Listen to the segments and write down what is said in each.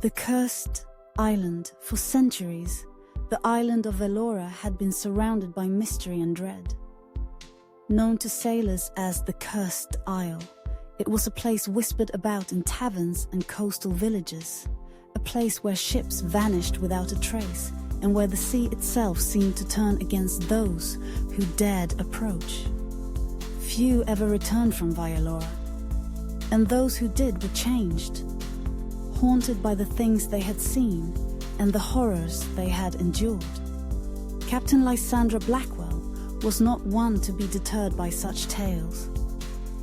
The cursed island. For centuries, the island of Vaelora had been surrounded by mystery and dread. Known to sailors as the Cursed Isle, it was a place whispered about in taverns and coastal villages, a place where ships vanished without a trace and where the sea itself seemed to turn against those who dared approach. Few ever returned from Vaelora, and those who did were changed, haunted by the things they had seen and the horrors they had endured. Captain Lysandra Blackwell was not one to be deterred by such tales.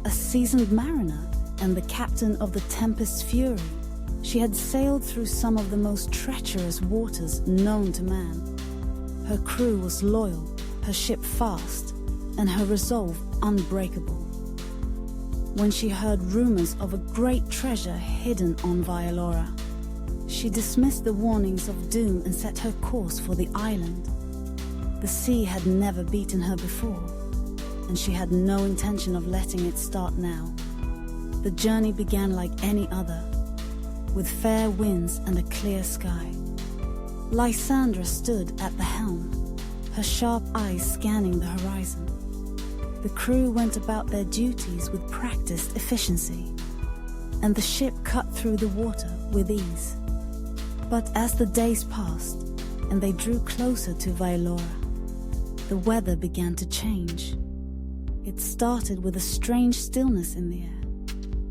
A seasoned mariner and the captain of the Tempest's Fury, she had sailed through some of the most treacherous waters known to man. Her crew was loyal, her ship fast, and her resolve unbreakable. When she heard rumors of a great treasure hidden on Vaelora, she dismissed the warnings of doom and set her course for the island. The sea had never beaten her before, and she had no intention of letting it start now. The journey began like any other, with fair winds and a clear sky. Lysandra stood at the helm, her sharp eyes scanning the horizon. The crew went about their duties with practiced efficiency, and the ship cut through the water with ease. But as the days passed, and they drew closer to Vaelora, the weather began to change. It started with a strange stillness in the air,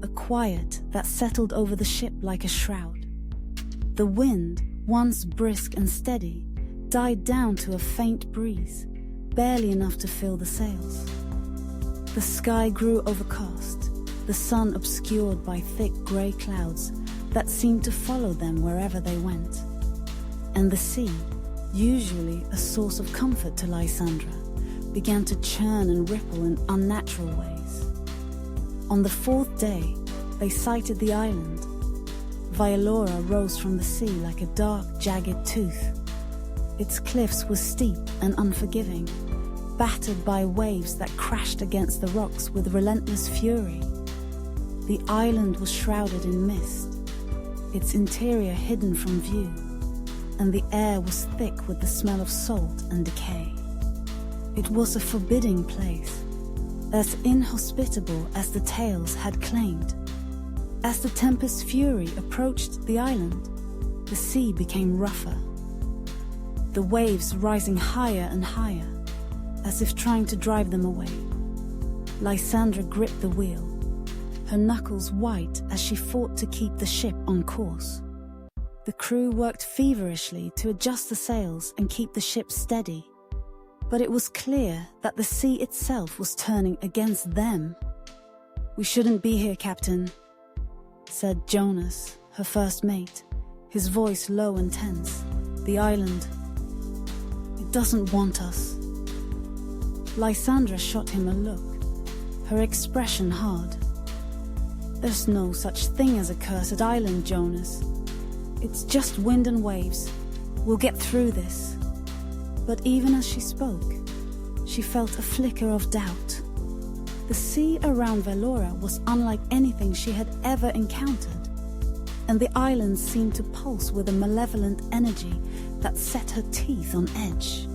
a quiet that settled over the ship like a shroud. The wind, once brisk and steady, died down to a faint breeze, barely enough to fill the sails. The sky grew overcast, the sun obscured by thick grey clouds that seemed to follow them wherever they went. And the sea, usually a source of comfort to Lysandra, began to churn and ripple in unnatural ways. On the fourth day, they sighted the island. Vaelora rose from the sea like a dark, jagged tooth. Its cliffs were steep and unforgiving, battered by waves that crashed against the rocks with relentless fury. The island was shrouded in mist, its interior hidden from view, and the air was thick with the smell of salt and decay. It was a forbidding place, as inhospitable as the tales had claimed. As the Tempest's Fury approached the island, the sea became rougher, the waves rising higher and higher, as if trying to drive them away. Lysandra gripped the wheel, her knuckles white as she fought to keep the ship on course. The crew worked feverishly to adjust the sails and keep the ship steady, but it was clear that the sea itself was turning against them. "We shouldn't be here, Captain," said Jonas, her first mate, his voice low and tense. "The island, it doesn't want us." Lysandra shot him a look, her expression hard. "There's no such thing as a cursed island, Jonas. It's just wind and waves. We'll get through this." But even as she spoke, she felt a flicker of doubt. The sea around Vaelora was unlike anything she had ever encountered, and the island seemed to pulse with a malevolent energy that set her teeth on edge.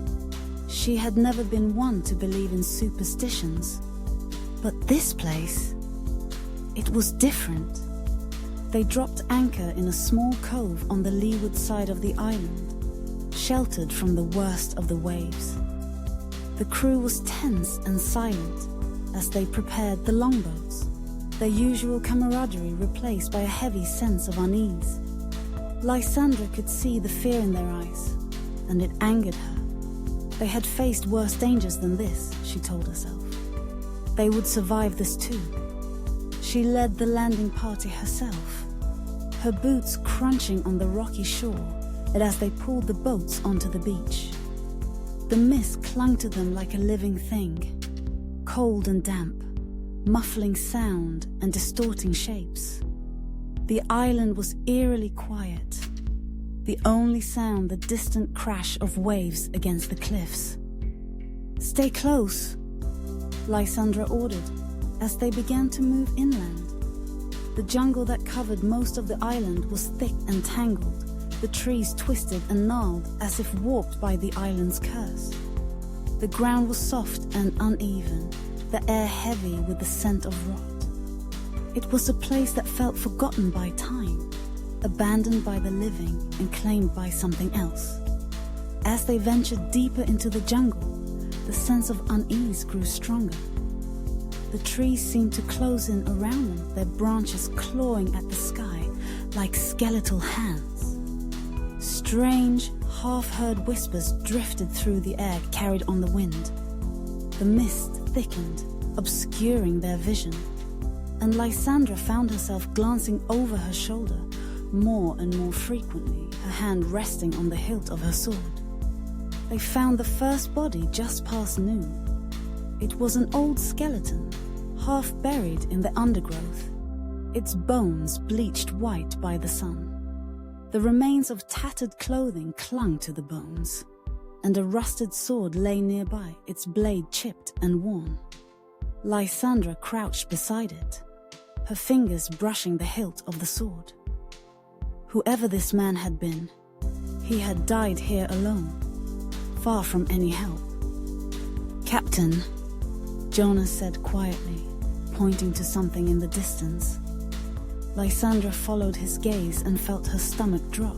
She had never been one to believe in superstitions, but this place, it was different. They dropped anchor in a small cove on the leeward side of the island, sheltered from the worst of the waves. The crew was tense and silent as they prepared the longboats, their usual camaraderie replaced by a heavy sense of unease. Lysandra could see the fear in their eyes, and it angered her. They had faced worse dangers than this, she told herself. They would survive this too. She led the landing party herself, her boots crunching on the rocky shore as they pulled the boats onto the beach. The mist clung to them like a living thing, cold and damp, muffling sound and distorting shapes. The island was eerily quiet, the only sound the distant crash of waves against the cliffs. "Stay close," Lysandra ordered as they began to move inland. The jungle that covered most of the island was thick and tangled, the trees twisted and gnarled as if warped by the island's curse. The ground was soft and uneven, the air heavy with the scent of rot. It was a place that felt forgotten by time, abandoned by the living and claimed by something else. As they ventured deeper into the jungle, the sense of unease grew stronger. The trees seemed to close in around them, their branches clawing at the sky like skeletal hands. Strange, half-heard whispers drifted through the air, carried on the wind. The mist thickened, obscuring their vision, and Lysandra found herself glancing over her shoulder more and more frequently, her hand resting on the hilt of her sword. They found the first body just past noon. It was an old skeleton, half buried in the undergrowth, its bones bleached white by the sun. The remains of tattered clothing clung to the bones, and a rusted sword lay nearby, its blade chipped and worn. Lysandra crouched beside it, her fingers brushing the hilt of the sword. Whoever this man had been, he had died here alone, far from any help. "Captain," Jonas said quietly, pointing to something in the distance. Lysandra followed his gaze and felt her stomach drop.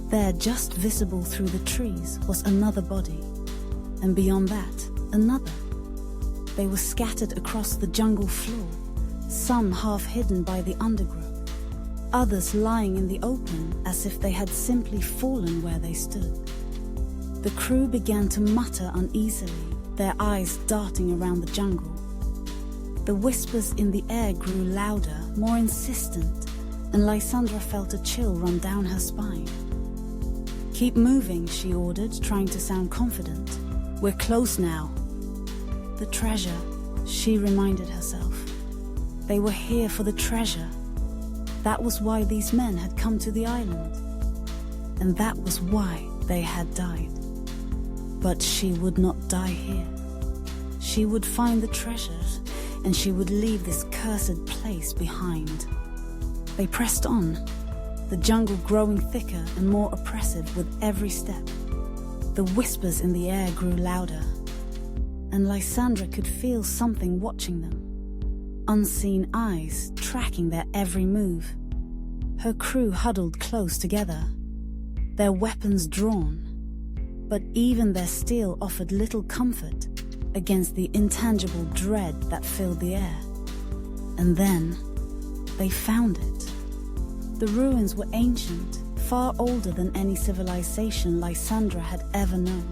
There, just visible through the trees, was another body, and beyond that, another. They were scattered across the jungle floor, some half hidden by the undergrowth, others lying in the open as if they had simply fallen where they stood. The crew began to mutter uneasily, their eyes darting around the jungle. The whispers in the air grew louder, more insistent, and Lysandra felt a chill run down her spine. "Keep moving," she ordered, trying to sound confident. "We're close now." The treasure, she reminded herself. They were here for the treasure. That was why these men had come to the island. And that was why they had died. But she would not die here. She would find the treasures, and she would leave this cursed place behind. They pressed on, the jungle growing thicker and more oppressive with every step. The whispers in the air grew louder, and Lysandra could feel something watching them. Unseen eyes tracking their every move. Her crew huddled close together, their weapons drawn, but even their steel offered little comfort against the intangible dread that filled the air. And then, they found it. The ruins were ancient, far older than any civilization Lysandra had ever known.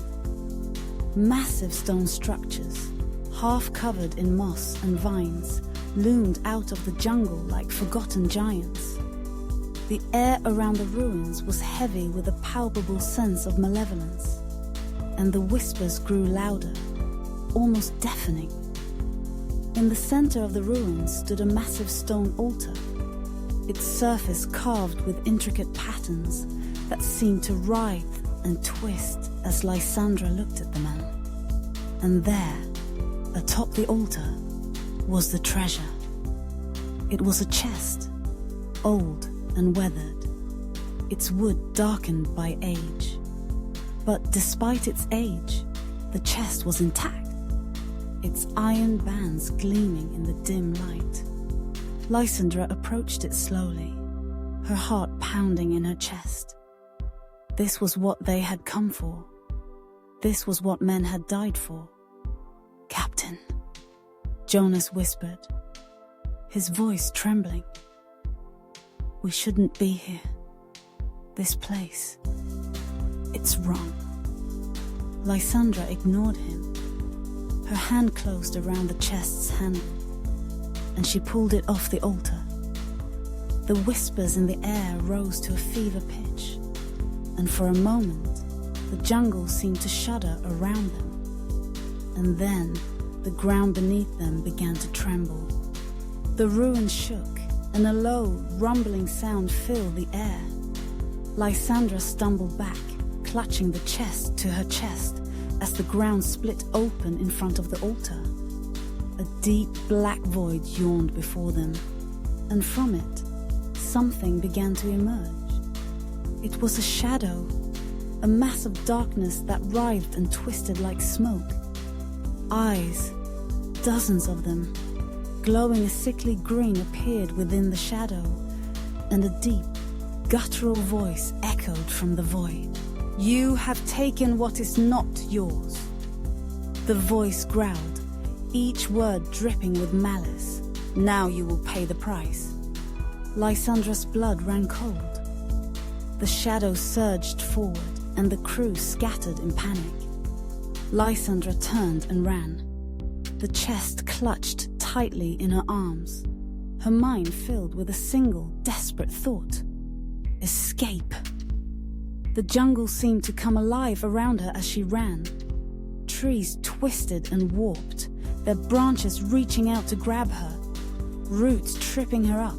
Massive stone structures, half covered in moss and vines, loomed out of the jungle like forgotten giants. The air around the ruins was heavy with a palpable sense of malevolence, and the whispers grew louder, almost deafening. In the center of the ruins stood a massive stone altar, its surface carved with intricate patterns that seemed to writhe and twist as Lysandra looked at the man. And there, atop the altar, was the treasure. It was a chest, old and weathered, its wood darkened by age. But despite its age, the chest was intact, its iron bands gleaming in the dim light. Lysandra approached it slowly, her heart pounding in her chest. This was what they had come for. This was what men had died for. "Captain," Jonas whispered, his voice trembling. "We shouldn't be here. This place, it's wrong." Lysandra ignored him. Her hand closed around the chest's handle, and she pulled it off the altar. The whispers in the air rose to a fever pitch, and for a moment, the jungle seemed to shudder around them. And then, the ground beneath them began to tremble. The ruins shook, and a low, rumbling sound filled the air. Lysandra stumbled back, clutching the chest to her chest as the ground split open in front of the altar. A deep black void yawned before them, and from it, something began to emerge. It was a shadow, a mass of darkness that writhed and twisted like smoke. Eyes, dozens of them, glowing a sickly green, appeared within the shadow, and a deep, guttural voice echoed from the void. "You have taken what is not yours." The voice growled, each word dripping with malice. "Now you will pay the price." Lysandra's blood ran cold. The shadow surged forward, and the crew scattered in panic. Lysandra turned and ran, the chest clutched tightly in her arms, her mind filled with a single desperate thought: escape. The jungle seemed to come alive around her as she ran. Trees twisted and warped, their branches reaching out to grab her, roots tripping her up.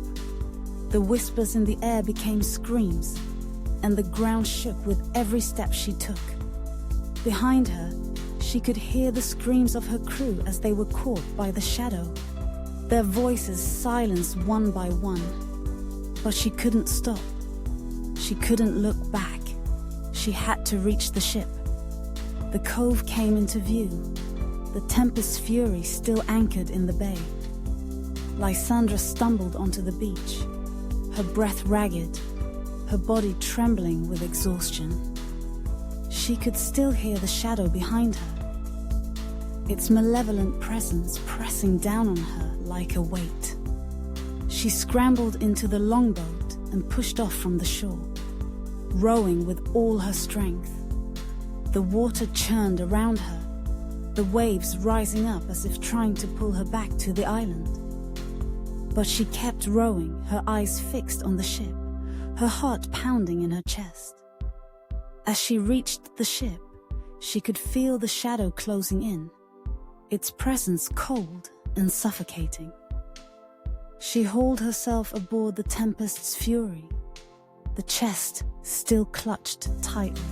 The whispers in the air became screams, and the ground shook with every step she took. Behind her, she could hear the screams of her crew as they were caught by the shadow, their voices silenced one by one. But she couldn't stop. She couldn't look back. She had to reach the ship. The cove came into view, the Tempest's fury still anchored in the bay. Lysandra stumbled onto the beach, her breath ragged, her body trembling with exhaustion. She could still hear the shadow behind her, its malevolent presence pressing down on her like a weight. She scrambled into the longboat and pushed off from the shore, rowing with all her strength. The water churned around her, the waves rising up as if trying to pull her back to the island. But she kept rowing, her eyes fixed on the ship, her heart pounding in her chest. As she reached the ship, she could feel the shadow closing in, its presence cold and suffocating. She hauled herself aboard the Tempest's fury, the chest still clutched tightly.